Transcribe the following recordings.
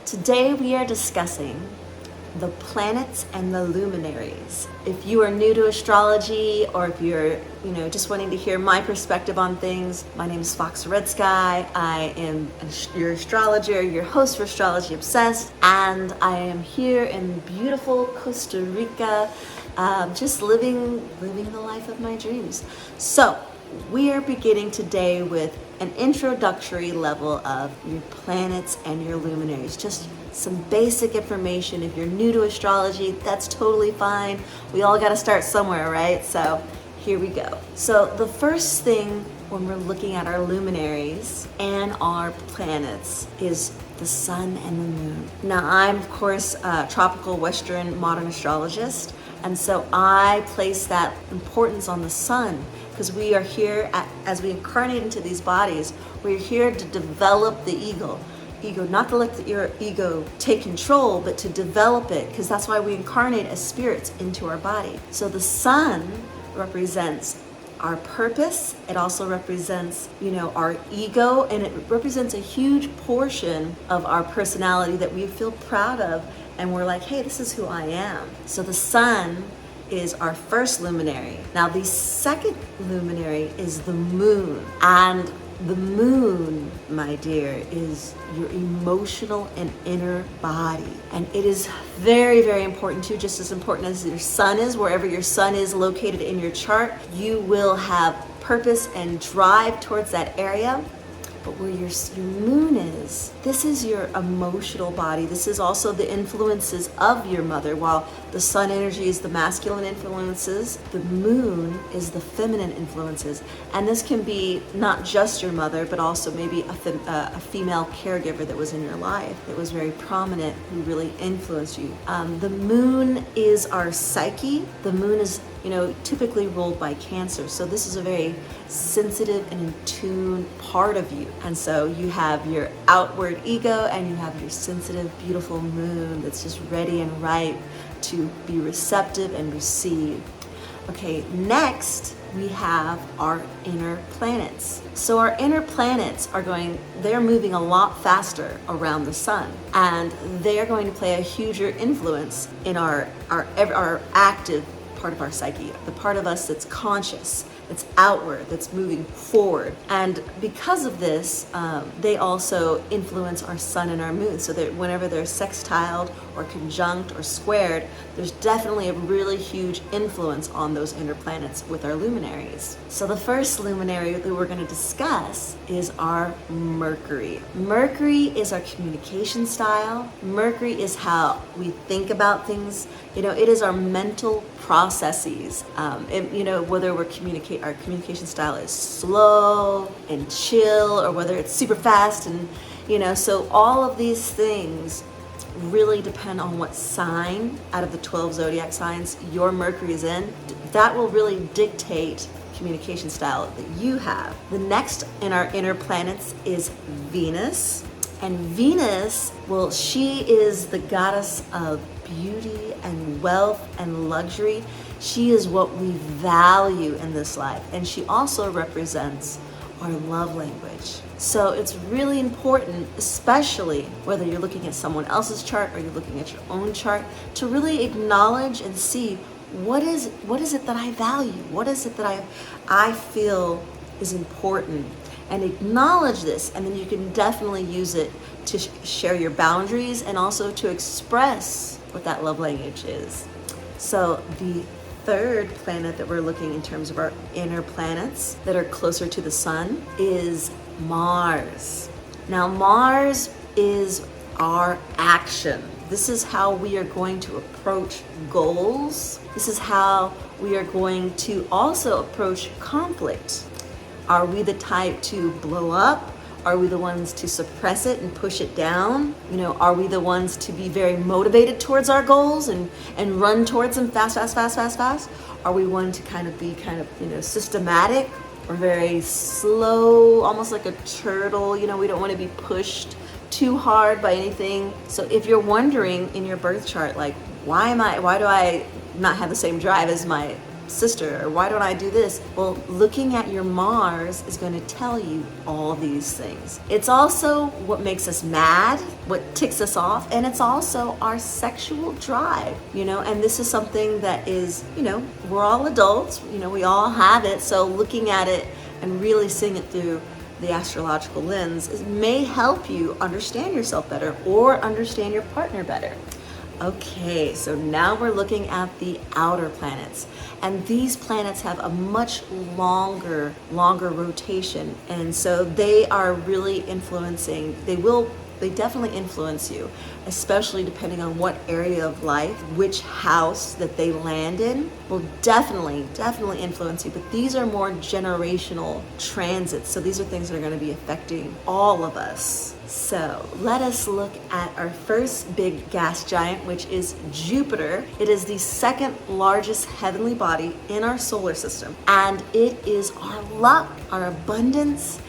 Today we are discussing the planets and the luminaries. If you are new to astrology, or if you're, just wanting to hear my perspective on things, my name is Fox Red Sky. I am your astrologer, your host for Astrology Obsessed, and I am here in beautiful Costa Rica, just living the life of my dreams. So we are beginning today with an introductory level of your planets and your luminaries. Just some basic information. If you're new to astrology, that's totally fine. We all got to start somewhere, right? So here we go. So the first thing when we're looking at our luminaries and our planets is the sun and the moon. Now, I'm of course a tropical Western modern astrologist, and so I place that importance on the sun, because we are here as we incarnate into these bodies. We're here to develop the ego, not to let your ego take control, but to develop it, because that's why we incarnate as spirits into our body. So the sun represents our purpose. It also represents, our ego, and it represents a huge portion of our personality that we feel proud of, and we're like, hey, this is who I am. So the sun is our first luminary. Now the second luminary is the moon, and the moon, my dear, is your emotional and inner body. And it is very, very important too, just as important as your sun is. Wherever your sun is located in your chart, you will have purpose and drive towards that area. But where your moon is, this is your emotional body. This is also the influences of your mother. While the sun energy is the masculine influences, the moon is the feminine influences. And this can be not just your mother, but also maybe a female caregiver that was in your life, that was very prominent, who really influenced you. The moon is our psyche. The moon is typically ruled by Cancer. So this is a very sensitive and in tune part of you. And so you have your outward ego, and you have your sensitive, beautiful moon that's just ready and ripe to be receptive and receive. Okay, next we have our inner planets. So our inner planets they're moving a lot faster around the sun, and they're going to play a huger influence in our active part of our psyche, the part of us that's conscious, that's outward, that's moving forward. And because of this, they also influence our sun and our moon, so that whenever they're sextiled or conjunct or squared, there's definitely a really huge influence on those inner planets with our luminaries. So the first luminary that we're going to discuss is our Mercury. Mercury is our communication style. Mercury is how we think about things. It is our mental processes. Whether our communication style is slow and chill, or whether it's super fast, and so all of these things really depend on what sign out of the 12 zodiac signs your Mercury is in. That will really dictate communication style that you have. The next in our inner planets is Venus. And Venus, she is the goddess of beauty and wealth and luxury. She is what we value in this life. And she also represents our love language. So it's really important, especially whether you're looking at someone else's chart or you're looking at your own chart, to really acknowledge and see what is it that I value? What is it that I feel is important? And acknowledge this, and then you can definitely use it to share your boundaries, and also to express what that love language is. So the third planet that we're looking in terms of our inner planets that are closer to the sun is Mars. Now Mars is our action. This is how we are going to approach goals. This is how we are going to also approach conflict. Are we the type to blow up? Are we the ones to suppress it and push it down? Are we the ones to be very motivated towards our goals and run towards them fast? Are we one to be systematic, or very slow, almost like a turtle? We don't want to be pushed too hard by anything. So if you're wondering in your birth chart, like, why do I not have the same drive as my sister, or why don't I do this? Well, looking at your Mars is going to tell you all these things. It's also what makes us mad, what ticks us off, and it's also our sexual drive, and this is something that is, we're all adults, we all have it. So looking at it and really seeing it through the astrological lens may help you understand yourself better or understand your partner better. Okay, so now we're looking at the outer planets, and these planets have a much longer rotation, and so they are really influencing, they definitely influence you, especially depending on what area of life, which house that they land in will definitely influence you. But these are more generational transits, so these are things that are going to be affecting all of us. So let us look at our first big gas giant, which is Jupiter. It is the second largest heavenly body in our solar system, and it is our luck, our abundance.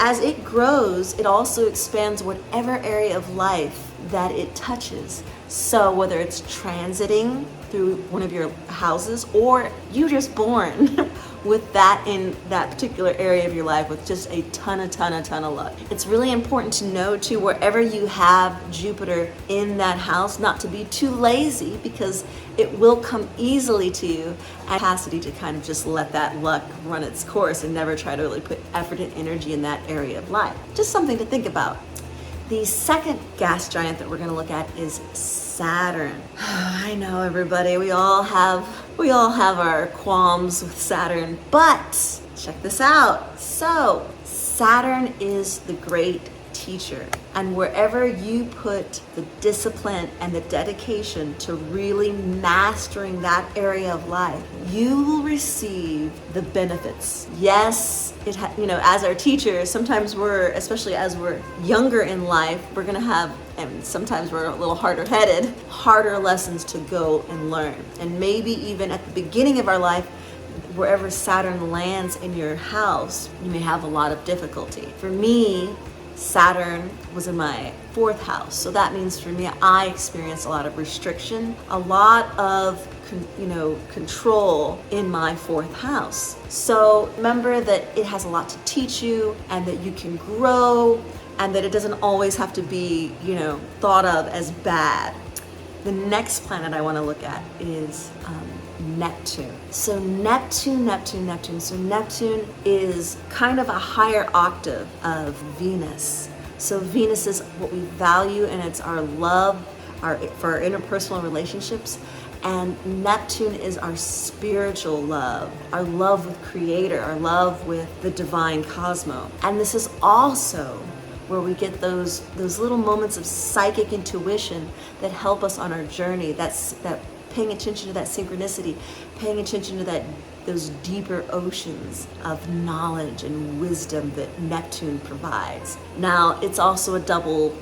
As it grows, it also expands whatever area of life that it touches. So whether it's transiting through one of your houses, or you just born with that in that particular area of your life with just a ton of luck. It's really important to know too, wherever you have Jupiter in that house, not to be too lazy, because it will come easily to you, and capacity to kind of just let that luck run its course and never try to really put effort and energy in that area of life. Just something to think about. The second gas giant that we're going to look at is Saturn. I know, everybody, we all have our qualms with Saturn, but check this out. So Saturn is the great teacher, and wherever you put the discipline and the dedication to really mastering that area of life, you will receive the benefits. Yes, as our teachers, sometimes especially as we're younger in life, we're gonna have, and sometimes we're a little harder-headed, harder lessons to go and learn. And maybe even at the beginning of our life, wherever Saturn lands in your house, you may have a lot of difficulty. For me, Saturn was in my fourth house. So that means for me, I experienced a lot of restriction, a lot of control in my fourth house. So remember that it has a lot to teach you, and that you can grow, and that it doesn't always have to be, thought of as bad. The next planet I want to look at is Neptune. So Neptune. So Neptune is kind of a higher octave of Venus. So Venus is what we value, and it's our love, for our interpersonal relationships. And Neptune is our spiritual love, our love with Creator, our love with the divine cosmos. And this is also where we get those little moments of psychic intuition that help us on our journey. That's paying attention to that synchronicity, paying attention to those deeper oceans of knowledge and wisdom that Neptune provides. Now, it's also a double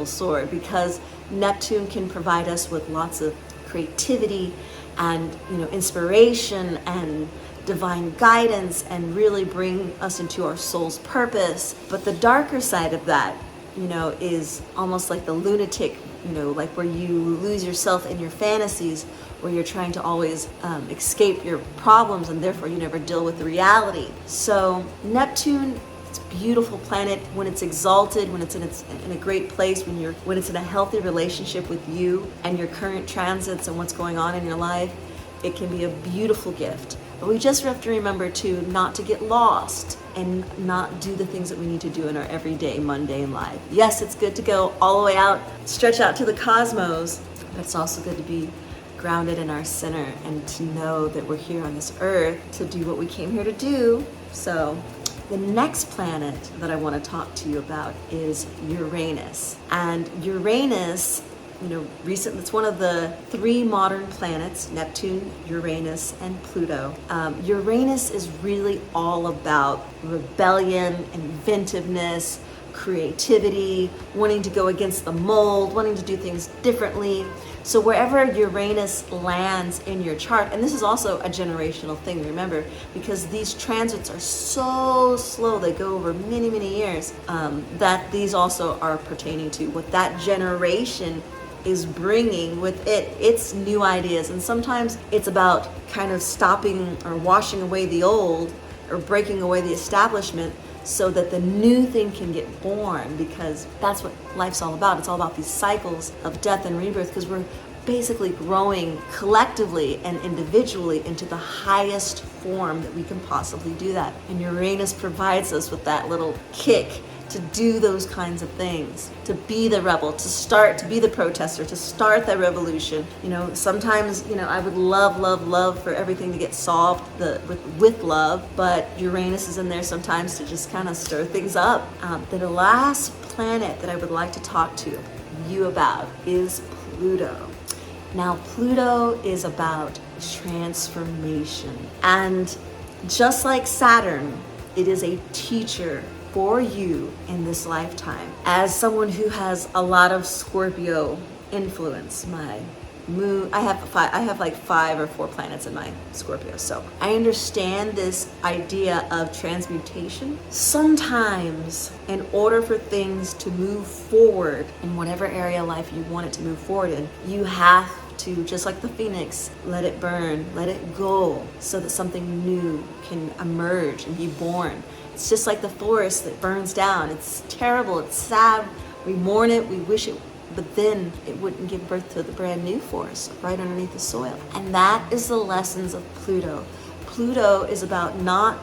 sword, because Neptune can provide us with lots of creativity and inspiration and divine guidance, and really bring us into our soul's purpose. But the darker side of that, is almost like the lunatic, like where you lose yourself in your fantasies, where you're trying to always escape your problems, and therefore you never deal with the reality. So Neptune, it's a beautiful planet when it's exalted, when it's in a great place, when it's in a healthy relationship with you and your current transits and what's going on in your life. It can be a beautiful gift. But we just have to remember too, not to get lost and not do the things that we need to do in our everyday, mundane life. Yes, it's good to go all the way out, stretch out to the cosmos, but it's also good to be grounded in our center and to know that we're here on this earth to do what we came here to do. So the next planet that I want to talk to you about is Uranus. And Uranus, recently, it's one of the three modern planets: Neptune, Uranus, and Pluto. Uranus is really all about rebellion, inventiveness, creativity, wanting to go against the mold, wanting to do things differently. So wherever Uranus lands in your chart, and this is also a generational thing, remember, because these transits are so slow, they go over many, many years, that these also are pertaining to what that generation is bringing with it its new ideas. And sometimes it's about kind of stopping or washing away the old or breaking away the establishment so that the new thing can get born, because that's what life's all about. It's all about these cycles of death and rebirth, because we're basically growing collectively and individually into the highest form that we can possibly do that. And Uranus provides us with that little kick to do those kinds of things, to be the rebel, to be the protester, to start the revolution. Sometimes, I would love for everything to get solved with love, but Uranus is in there sometimes to just kind of stir things up. The last planet that I would like to talk to you about is Pluto. Now, Pluto is about transformation. And just like Saturn, it is a teacher for you in this lifetime. As someone who has a lot of Scorpio influence, my moon, I have like 5 or 4 planets in my Scorpio. So I understand this idea of transmutation. Sometimes in order for things to move forward in whatever area of life you want it to move forward in, you have to, just like the phoenix, let it burn, let it go, so that something new can emerge and be born. It's just like the forest that burns down. It's terrible, it's sad, we mourn it, we wish it, but then it wouldn't give birth to the brand new forest right underneath the soil. And that is the lessons of Pluto. Pluto is about not,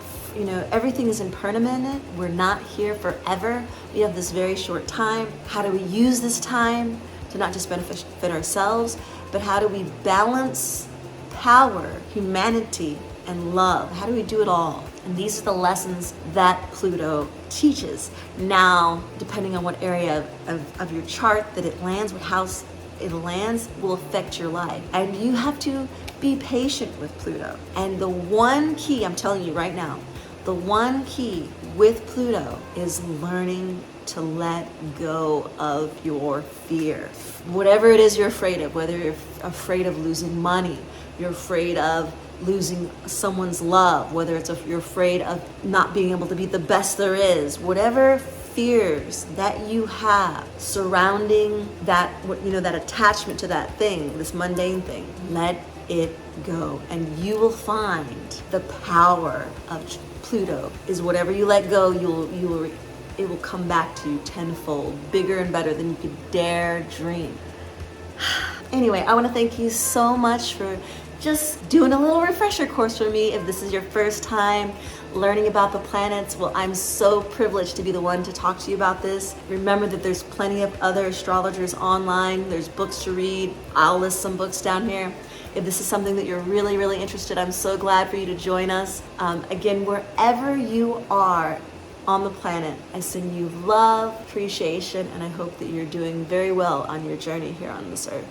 everything is impermanent. We're not here forever. We have this very short time. How do we use this time to not just benefit ourselves, but how do we balance power, humanity, and love? How do we do it all? And these are the lessons that Pluto teaches. Now, depending on what area of your chart that it lands, what house it lands, will affect your life. And you have to be patient with Pluto. And the one key, I'm telling you right now, the one key with Pluto is learning to let go of your fear. Whatever it is you're afraid of, whether you're afraid of losing money, you're afraid of losing someone's love, whether you're afraid of not being able to be the best there is, whatever fears that you have surrounding that, that attachment to that thing, this mundane thing, let it go. And you will find the power of Pluto is whatever you let go, it will come back to you tenfold, bigger and better than you could dare dream. Anyway, I want to thank you so much for just doing a little refresher course for me. If this is your first time learning about the planets, well, I'm so privileged to be the one to talk to you about this. Remember that there's plenty of other astrologers online. There's books to read. I'll list some books down here. If this is something that you're really, really interested, I'm so glad for you to join us. Again, wherever you are on the planet, I send you love, appreciation, and I hope that you're doing very well on your journey here on this earth.